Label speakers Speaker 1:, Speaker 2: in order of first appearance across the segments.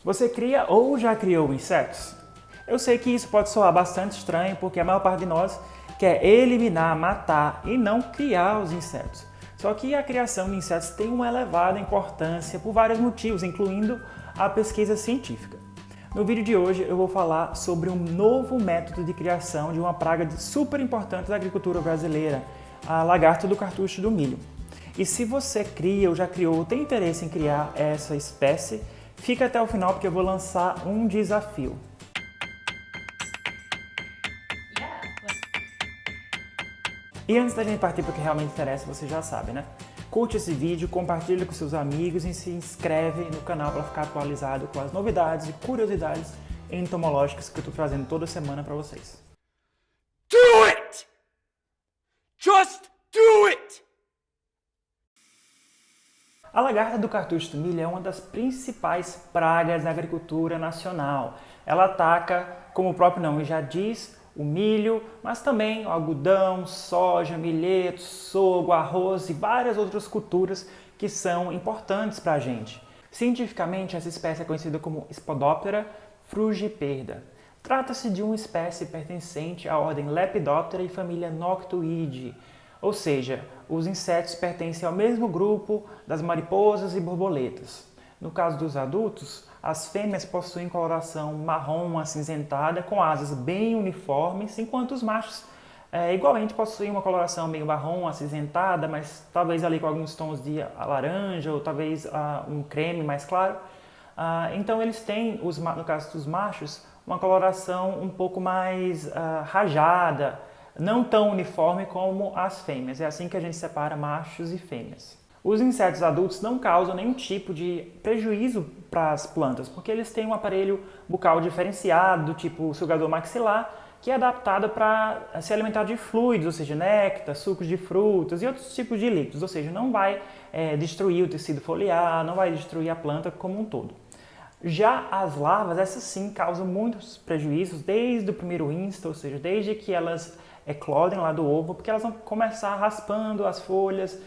Speaker 1: Você cria ou já criou insetos? Eu sei que isso pode soar bastante estranho porque a maior parte de nós quer eliminar, matar e não criar os insetos. Só que a criação de insetos tem uma elevada importância por vários motivos, incluindo a pesquisa científica. No vídeo de hoje eu vou falar sobre um novo método de criação de uma praga super importante da agricultura brasileira, a lagarta do cartucho do milho. E se você cria ou já criou ou tem interesse em criar essa espécie, fica até o final porque eu vou lançar um desafio. E antes da gente partir para o que realmente interessa, você já sabe, né? Curte esse vídeo, compartilha com seus amigos e se inscreve no canal para ficar atualizado com as novidades e curiosidades entomológicas que eu estou trazendo toda semana para vocês.
Speaker 2: Do it! Just do it!
Speaker 1: A lagarta do cartucho do milho é uma das principais pragas da agricultura nacional. Ela ataca, como o próprio nome já diz, o milho, mas também o algodão, soja, milheto, sorgo, arroz e várias outras culturas que são importantes para a gente. Cientificamente, essa espécie é conhecida como Spodoptera frugiperda. Trata-se de uma espécie pertencente à ordem Lepidoptera e família Noctuidae, ou seja, os insetos pertencem ao mesmo grupo das mariposas e borboletas. No caso dos adultos, as fêmeas possuem coloração marrom acinzentada com asas bem uniformes, enquanto os machos igualmente possuem uma coloração meio marrom acinzentada, mas talvez ali com alguns tons de laranja ou talvez um creme mais claro. Então eles têm, no caso dos machos, uma coloração um pouco mais rajada, não tão uniforme como as fêmeas. É assim que a gente separa machos e fêmeas. Os insetos adultos não causam nenhum tipo de prejuízo para as plantas, porque eles têm um aparelho bucal diferenciado, do tipo sugador maxilar, que é adaptado para se alimentar de fluidos, ou seja, néctar, sucos de frutas e outros tipos de líquidos, ou seja, não vai destruir o tecido foliar, não vai destruir a planta como um todo. Já as larvas, essas sim causam muitos prejuízos desde o primeiro insta, ou seja, desde que elas eclodem lá do ovo, porque elas vão começar raspando as folhas,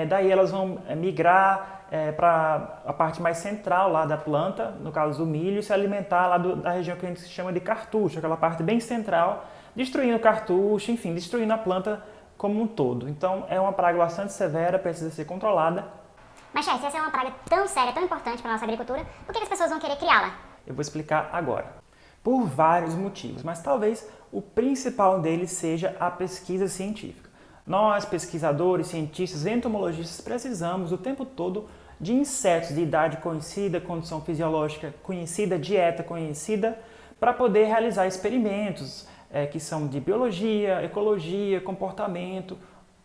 Speaker 1: daí elas vão migrar para a parte mais central lá da planta, no caso do milho, e se alimentar lá da região que a gente chama de cartucho, aquela parte bem central, destruindo o cartucho, enfim, destruindo a planta como um todo. Então é uma praga bastante severa, precisa ser controlada.
Speaker 3: Mas, chefe, se essa é uma praga tão séria, tão importante para a nossa agricultura, por que as pessoas vão querer criá-la?
Speaker 1: Eu vou explicar agora. Por vários motivos, mas talvez o principal deles seja a pesquisa científica. Nós, pesquisadores, cientistas, entomologistas, precisamos o tempo todo de insetos de idade conhecida, condição fisiológica conhecida, dieta conhecida, para poder realizar experimentos que são de biologia, ecologia, comportamento.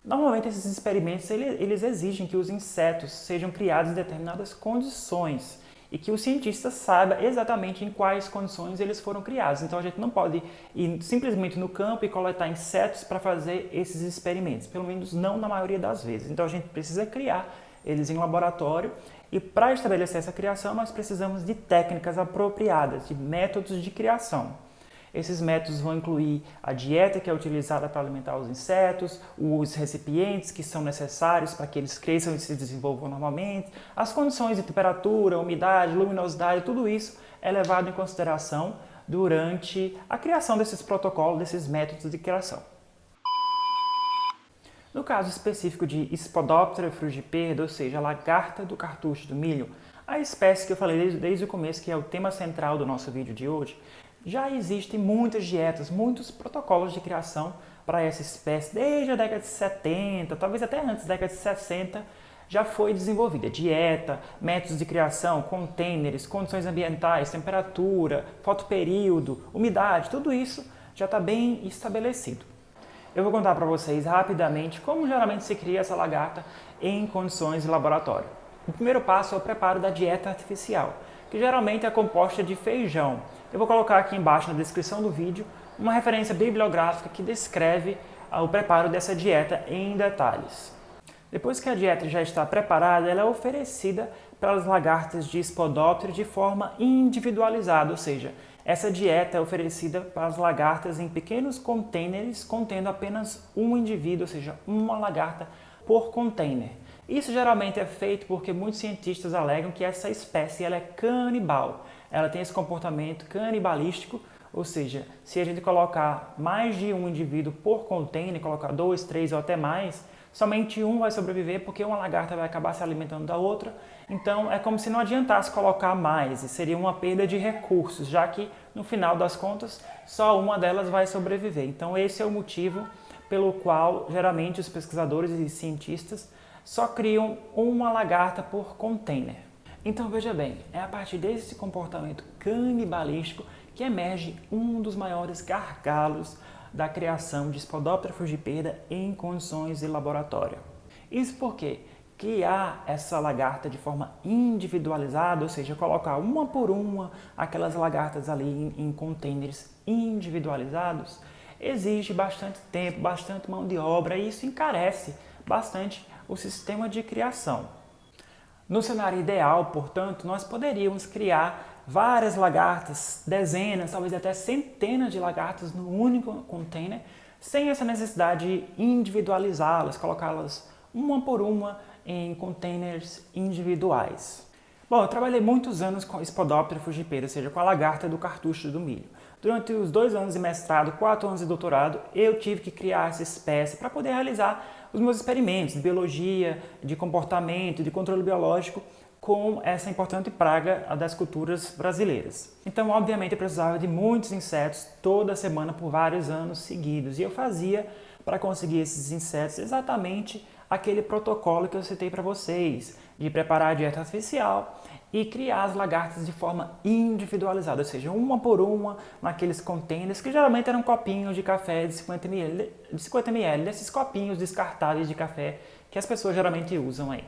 Speaker 1: Normalmente esses experimentos eles exigem que os insetos sejam criados em determinadas condições e que o cientista saiba exatamente em quais condições eles foram criados. Então a gente não pode ir simplesmente no campo e coletar insetos para fazer esses experimentos, pelo menos não na maioria das vezes. Então a gente precisa criar eles em laboratório e para estabelecer essa criação nós precisamos de técnicas apropriadas, de métodos de criação. Esses métodos vão incluir a dieta que é utilizada para alimentar os insetos, os recipientes que são necessários para que eles cresçam e se desenvolvam normalmente, as condições de temperatura, umidade, luminosidade, tudo isso é levado em consideração durante a criação desses protocolos, desses métodos de criação. No caso específico de Spodoptera frugiperda, ou seja, a lagarta do cartucho do milho, a espécie que eu falei desde o começo, que é o tema central do nosso vídeo de hoje, já existem muitas dietas, muitos protocolos de criação para essa espécie. Desde a década de 70, talvez até antes da década de 60, já foi desenvolvida dieta, métodos de criação, containers, condições ambientais, temperatura, fotoperíodo, umidade, tudo isso já está bem estabelecido. Eu vou contar para vocês rapidamente como geralmente se cria essa lagarta em condições de laboratório. O primeiro passo é o preparo da dieta artificial, que geralmente é composta de feijão. Eu vou colocar aqui embaixo na descrição do vídeo uma referência bibliográfica que descreve o preparo dessa dieta em detalhes. Depois que a dieta já está preparada, ela é oferecida para as lagartas de Spodoptera de forma individualizada, ou seja, essa dieta é oferecida para as lagartas em pequenos containers contendo apenas um indivíduo, ou seja, uma lagarta por container. Isso geralmente é feito porque muitos cientistas alegam que essa espécie ela é canibal. ela tem esse comportamento canibalístico, ou seja, se a gente colocar mais de um indivíduo por container, colocar 2, 3 ou até mais, somente um vai sobreviver porque uma lagarta vai acabar se alimentando da outra. Então é como se não adiantasse colocar mais, e seria uma perda de recursos, já que no final das contas só uma delas vai sobreviver. Então esse é o motivo pelo qual geralmente os pesquisadores e cientistas só criam uma lagarta por container. Então veja bem, é a partir desse comportamento canibalístico que emerge um dos maiores gargalos da criação de Spodoptera frugiperda em condições de laboratório. Isso porque criar essa lagarta de forma individualizada, ou seja, colocar uma por uma aquelas lagartas ali em containers individualizados, exige bastante tempo, bastante mão de obra e isso encarece bastante o sistema de criação. No cenário ideal, portanto, nós poderíamos criar várias lagartas, dezenas, talvez até centenas de lagartas no único container, sem essa necessidade de individualizá-las, colocá-las uma por uma em containers individuais. Bom, eu trabalhei muitos anos com Spodoptera frugiperda, ou seja, com a lagarta do cartucho do milho. Durante os 2 anos de mestrado, 4 anos de doutorado, eu tive que criar essa espécie para poder realizar os meus experimentos de biologia, de comportamento, de controle biológico com essa importante praga das culturas brasileiras. Então, obviamente, eu precisava de muitos insetos toda semana por vários anos seguidos. E eu fazia, para conseguir esses insetos, exatamente aquele protocolo que eu citei para vocês, de preparar a dieta artificial e criar as lagartas de forma individualizada, ou seja, uma por uma naqueles containers, que geralmente eram copinhos de café de 50 ml, desses copinhos descartáveis de café que as pessoas geralmente usam aí.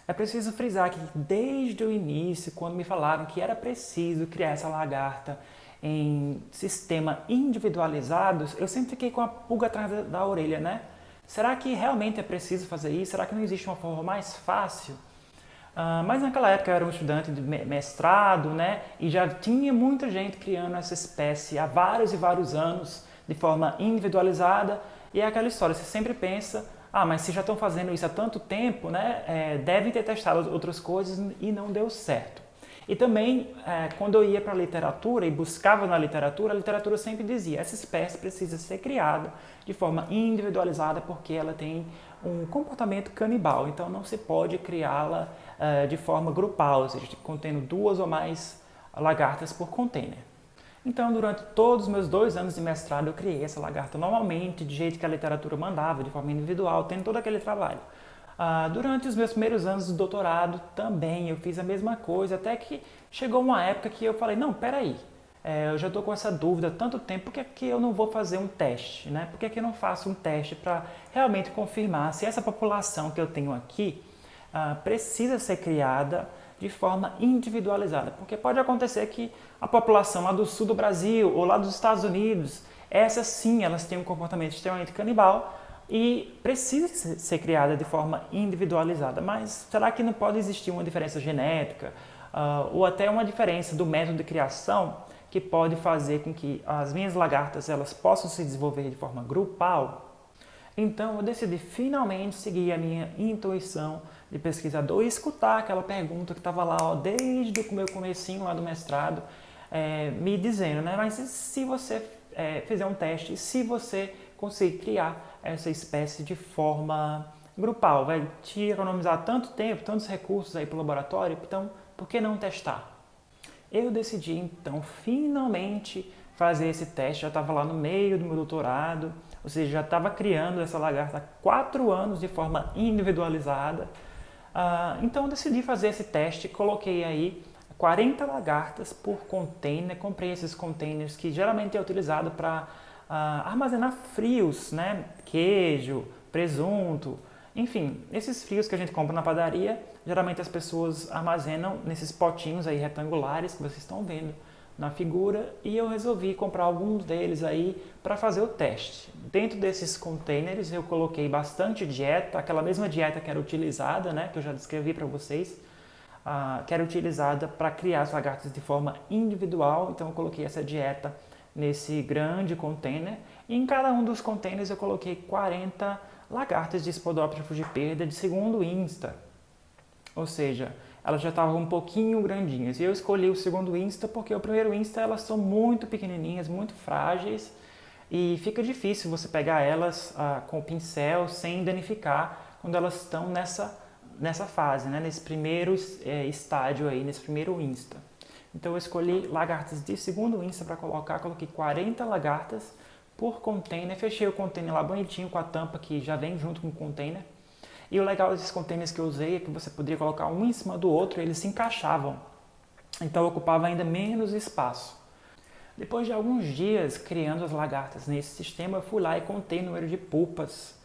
Speaker 1: É preciso frisar que desde o início, quando me falaram que era preciso criar essa lagarta em sistema individualizados, eu sempre fiquei com a pulga atrás da orelha, né? Será que realmente é preciso fazer isso? Será que não existe uma forma mais fácil? Mas naquela época eu era um estudante de mestrado, né? E já tinha muita gente criando essa espécie há vários e vários anos de forma individualizada. E é aquela história, você sempre pensa, mas se já estão fazendo isso há tanto tempo, né? Devem ter testado outras coisas e não deu certo. E também, quando eu ia para a literatura e buscava na literatura, a literatura sempre dizia, essa espécie precisa ser criada de forma individualizada porque ela tem um comportamento canibal, então não se pode criá-la de forma grupal, ou seja, contendo 2 ou mais lagartas por container. Então, durante todos os meus 2 anos de mestrado, eu criei essa lagarta normalmente, de jeito que a literatura mandava, de forma individual, tendo todo aquele trabalho. Durante os meus primeiros anos de doutorado também eu fiz a mesma coisa, até que chegou uma época que eu falei, não, peraí, eu já estou com essa dúvida há tanto tempo, por que é que eu não vou fazer um teste? Né? Por que é que eu não faço um teste para realmente confirmar se essa população que eu tenho aqui precisa ser criada de forma individualizada? Porque pode acontecer que a população lá do sul do Brasil ou lá dos Estados Unidos, essas sim, elas têm um comportamento extremamente canibal, e precisa ser criada de forma individualizada. Mas será que não pode existir uma diferença genética ou até uma diferença do método de criação que pode fazer com que as minhas lagartas elas possam se desenvolver de forma grupal? Então eu decidi finalmente seguir a minha intuição de pesquisador e escutar aquela pergunta que estava lá desde o meu comecinho lá do mestrado, me dizendo, né? Mas se você fizer um teste, se você conseguir criar essa espécie de forma grupal, vai te economizar tanto tempo, tantos recursos aí para o laboratório, então por que não testar? Eu decidi então finalmente fazer esse teste, já estava lá no meio do meu doutorado, ou seja, já estava criando essa lagarta há 4 anos de forma individualizada, então eu decidi fazer esse teste, coloquei aí 40 lagartas por container, comprei esses containers que geralmente é utilizado para armazenar frios, né? Queijo, presunto, enfim, esses frios que a gente compra na padaria, geralmente as pessoas armazenam nesses potinhos aí retangulares que vocês estão vendo na figura, e eu resolvi comprar alguns deles aí para fazer o teste. Dentro desses containers eu coloquei bastante dieta, aquela mesma dieta que era utilizada, né? Que eu já descrevi para vocês, que era utilizada para criar as lagartas de forma individual, então eu coloquei essa dieta nesse grande container, e em cada um dos containers eu coloquei 40 lagartas de Spodoptera frugiperda de segundo insta. Ou seja, elas já estavam um pouquinho grandinhas. E eu escolhi o segundo Insta porque o primeiro Insta elas são muito pequenininhas, muito frágeis e fica difícil você pegar elas com o pincel sem danificar quando elas estão nessa fase, né? Nesse primeiro estágio aí, nesse primeiro Insta. Então eu escolhi lagartas de segundo Insta para colocar, coloquei 40 lagartas por container, fechei o container lá bonitinho com a tampa que já vem junto com o container. E o legal desses containers que eu usei é que você poderia colocar um em cima do outro e eles se encaixavam. Então ocupava ainda menos espaço. Depois de alguns dias criando as lagartas nesse sistema, eu fui lá e contei o número de pupas.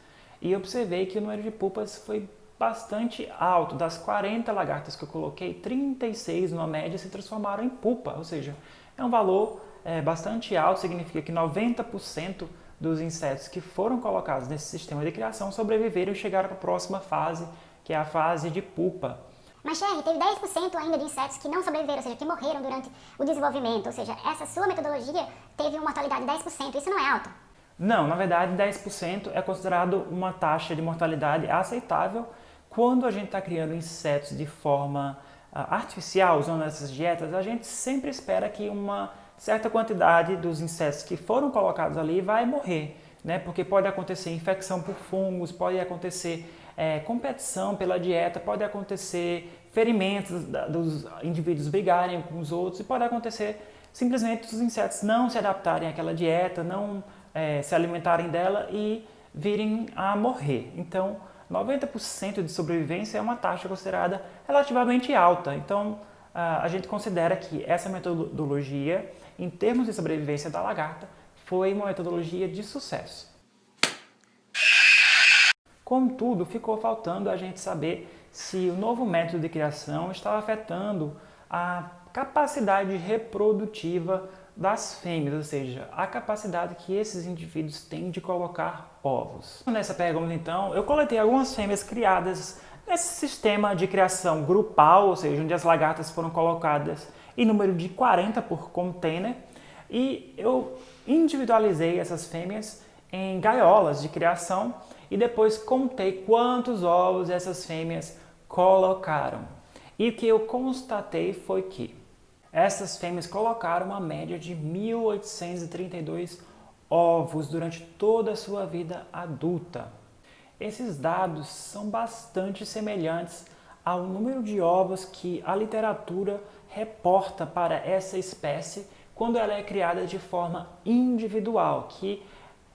Speaker 1: E observei que o número de pupas foi bastante alto. Das 40 lagartas que eu coloquei, 36 numa média se transformaram em pupa. Ou seja, é um valor bastante alto, significa que 90% dos insetos que foram colocados nesse sistema de criação sobreviveram e chegaram para a próxima fase, que é a fase de pupa.
Speaker 3: Mas, Sherry, teve 10% ainda de insetos que não sobreviveram, ou seja, que morreram durante o desenvolvimento. Ou seja, essa sua metodologia teve uma mortalidade de 10%. Isso não é alto?
Speaker 1: Não, na verdade 10% é considerado uma taxa de mortalidade aceitável quando a gente está criando insetos de forma artificial, usando essas dietas. A gente sempre espera que uma certa quantidade dos insetos que foram colocados ali vai morrer, né? Porque pode acontecer infecção por fungos, pode acontecer competição pela dieta, pode acontecer ferimentos dos indivíduos brigarem com os outros e pode acontecer simplesmente os insetos não se adaptarem àquela dieta, não se alimentarem dela e virem a morrer. Então, 90% de sobrevivência é uma taxa considerada relativamente alta. Então, a gente considera que essa metodologia, em termos de sobrevivência da lagarta, foi uma metodologia de sucesso. Contudo, ficou faltando a gente saber se o novo método de criação estava afetando a capacidade reprodutiva das fêmeas, ou seja, a capacidade que esses indivíduos têm de colocar ovos. Nessa pergunta, então, eu coletei algumas fêmeas criadas nesse sistema de criação grupal, ou seja, onde as lagartas foram colocadas em número de 40 por container, e eu individualizei essas fêmeas em gaiolas de criação e depois contei quantos ovos essas fêmeas colocaram. E o que eu constatei foi que essas fêmeas colocaram uma média de 1.832 ovos durante toda a sua vida adulta. Esses dados são bastante semelhantes ao número de ovos que a literatura reporta para essa espécie quando ela é criada de forma individual, que,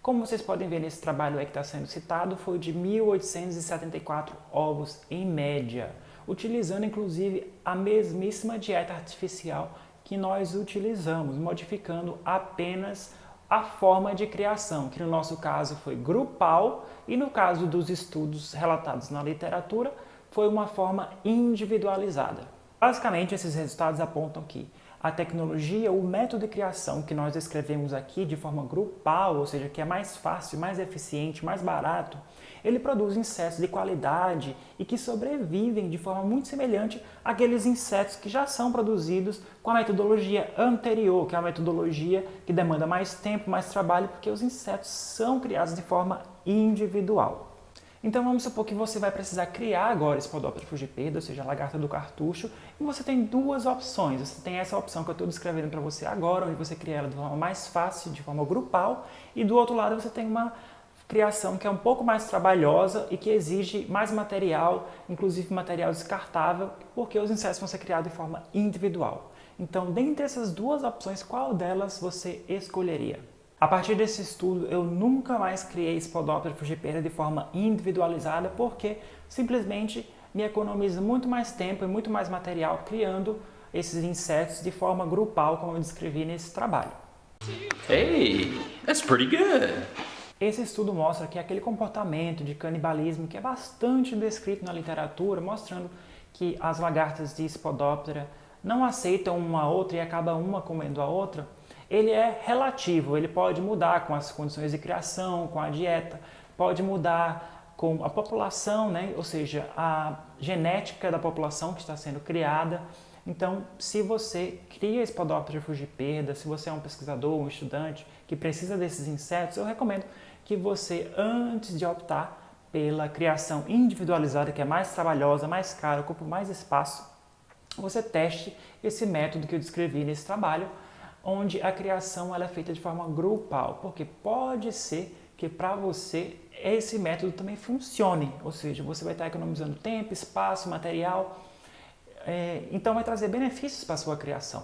Speaker 1: como vocês podem ver nesse trabalho aí que está sendo citado, foi de 1.874 ovos em média, utilizando inclusive a mesmíssima dieta artificial que nós utilizamos, modificando apenas a forma de criação, que no nosso caso foi grupal e no caso dos estudos relatados na literatura foi uma forma individualizada. Basicamente, esses resultados apontam que a tecnologia, o método de criação que nós descrevemos aqui de forma grupal, ou seja, que é mais fácil, mais eficiente, mais barato, ele produz insetos de qualidade e que sobrevivem de forma muito semelhante àqueles insetos que já são produzidos com a metodologia anterior, que é a metodologia que demanda mais tempo, mais trabalho, porque os insetos são criados de forma individual. Então vamos supor que você vai precisar criar agora Spodoptera frugiperda, ou seja, a lagarta do cartucho, e você tem duas opções. Você tem essa opção que eu estou descrevendo para você agora, onde você cria ela de forma mais fácil, de forma grupal, e do outro lado você tem uma criação que é um pouco mais trabalhosa e que exige mais material, inclusive material descartável, porque os insetos vão ser criados de forma individual. Então, dentre essas duas opções, qual delas você escolheria? A partir desse estudo, eu nunca mais criei Spodoptera frugiperda de forma individualizada, porque simplesmente me economiza muito mais tempo e muito mais material criando esses insetos de forma grupal, como eu descrevi nesse trabalho.
Speaker 2: Hey, that's pretty good.
Speaker 1: Esse estudo mostra que aquele comportamento de canibalismo que é bastante descrito na literatura, mostrando que as lagartas de Spodoptera não aceitam uma a outra e acaba uma comendo a outra, ele é relativo, ele pode mudar com as condições de criação, com a dieta, pode mudar com a população, né? Ou seja, a genética da população que está sendo criada. Então, se você cria Spodoptera frugiperda, se você é um pesquisador, um estudante que precisa desses insetos, eu recomendo que você, antes de optar pela criação individualizada, que é mais trabalhosa, mais cara, ocupa mais espaço, você teste esse método que eu descrevi nesse trabalho, onde a criação ela é feita de forma grupal, porque pode ser que para você esse método também funcione, ou seja, você vai estar economizando tempo, espaço, material, então vai trazer benefícios para a sua criação.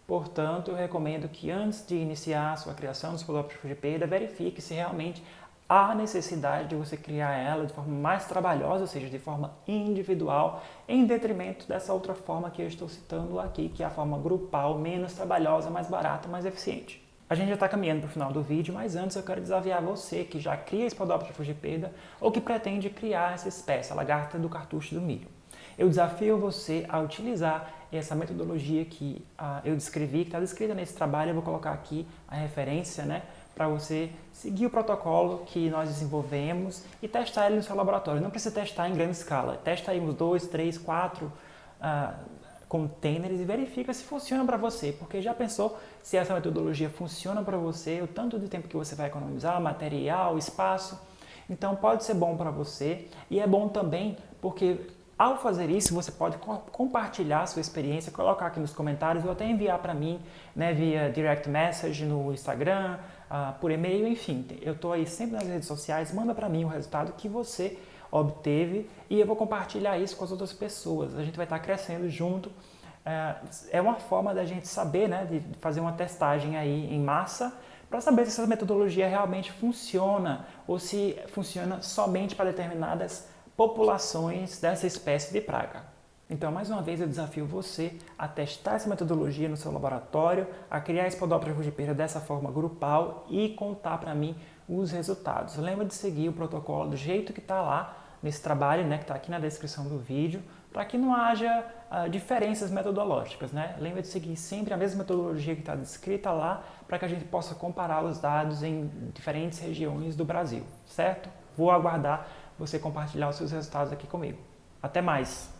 Speaker 1: Portanto, eu recomendo que antes de iniciar a sua criação do Spodoptera frugipeda, verifique se realmente há necessidade de você criar ela de forma mais trabalhosa, ou seja, de forma individual, em detrimento dessa outra forma que eu estou citando aqui, que é a forma grupal, menos trabalhosa, mais barata, mais eficiente. A gente já está caminhando para o final do vídeo, mas antes eu quero desafiar você que já cria Spodoptera frugipeda ou que pretende criar essa espécie, a lagarta do cartucho do milho. Eu desafio você a utilizar essa metodologia que eu descrevi, que está descrita nesse trabalho. Eu vou colocar aqui a referência, né, para você seguir o protocolo que nós desenvolvemos e testar ele no seu laboratório. Não precisa testar em grande escala. Testa aí uns 2, 3, 4 containers e verifica se funciona para você, porque já pensou se essa metodologia funciona para você, o tanto de tempo que você vai economizar, material, espaço. Então pode ser bom para você e é bom também porque ao fazer isso, você pode compartilhar a sua experiência, colocar aqui nos comentários ou até enviar para mim, né, via direct message no Instagram, por e-mail, enfim. Eu estou aí sempre nas redes sociais, manda para mim o resultado que você obteve e eu vou compartilhar isso com as outras pessoas. A gente vai estar crescendo junto. É uma forma da gente saber, né, de fazer uma testagem aí em massa, para saber se essa metodologia realmente funciona ou se funciona somente para determinadas populações dessa espécie de praga. Então, mais uma vez, eu desafio você a testar essa metodologia no seu laboratório, a criar Spodoptera frugipeda dessa forma grupal e contar para mim os resultados. Lembra de seguir o protocolo do jeito que está lá nesse trabalho, né, que está aqui na descrição do vídeo, para que não haja diferenças metodológicas, né? Lembra de seguir sempre a mesma metodologia que está descrita lá, para que a gente possa comparar os dados em diferentes regiões do Brasil, certo? Vou aguardar você compartilhar os seus resultados aqui comigo. Até mais!